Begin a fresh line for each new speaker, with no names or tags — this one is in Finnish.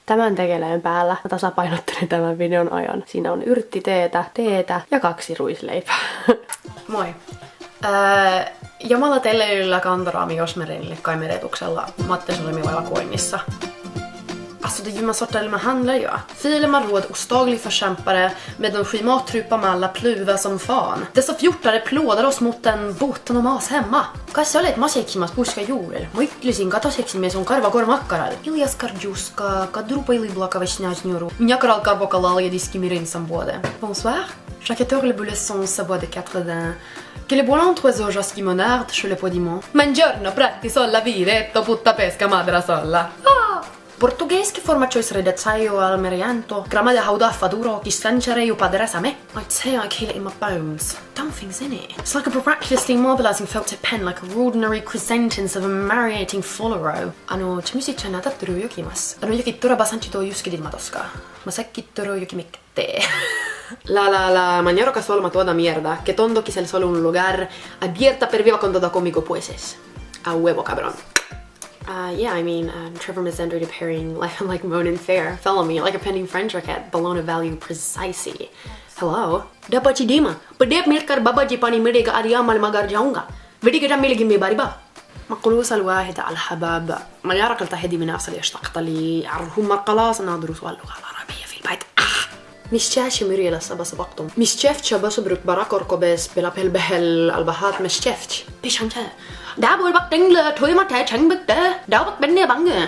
tämän tekeleen päällä. Mä tasapainottelin tämän videon ajan. Siinä on yrttiteetä, teetä ja 2 ruisleipää. Moi! Jamala Telleilyllä Kantoraami Josmerinille Kaimeretuksella Mattesolemi evakuoinnissa. Alltså det är ju man sorts eller man handlar ju. Filer man råd ostaglig förkämpare med de skimattrupa med alla pluva som fan. Dessa fjortare plådar oss mot en botten och mas hemma. Kas olet maseksimas puska juurel. Ma ütlesin katoseksimies on karvakormakkaral. Iljas karjuska, kadrupailiblaka vesnjasnjuru. Njakral karvokalal ja diskimirin sambuode. Bonsoir. Chacateur le boulesson sabois de 80. Che le buone oiseaux schimonard chez le podimon. Mangiorno pratiso la viretto putta pesca madra solla. Portugesiski formaggioisredet saio al meriento. Gramma de hauda duro ki stanchere you padresa me. I'd say I kill it in my bones. Dumb things in it. It's like a miraculously mobilizing felt pen, like a ordinary sentence of a marinating follow. Ano, chimisi chanata turu yokimas. Ano yokittura basanchito yuskidit matoska. Masekituru yokimitte. La manera casual mató a mierda, que tondo quise el solo un lugar abierta per viva con todo conmigo pueses. A huevo, cabrón. Yeah, I mean, Trevor Mazendry pairing like Monin Fair. Follow me, like a pending French racket, Bologna value precisely. Hello? Dapat dima. Pedep milkar babaji pani mereka ariamal magar jaunga. Vedi كده ميلي جنبي باربا. مقلوصة الواحدة على الحباب. ما يعرف التهدي من أصل اشتقت لي. عرهم مرقلاص أنا أدرس اللغة العربية في البيت. مش شاشي مريلا سبقتم. مش شفتش بس برك براكور كوبس بلا بهل البهات مش شفتش. بيش هم ده. Đã bồi bắt đánh lừa thôi mà trẻ tránh bức đá. Đáo bắt bánh nè bắn người.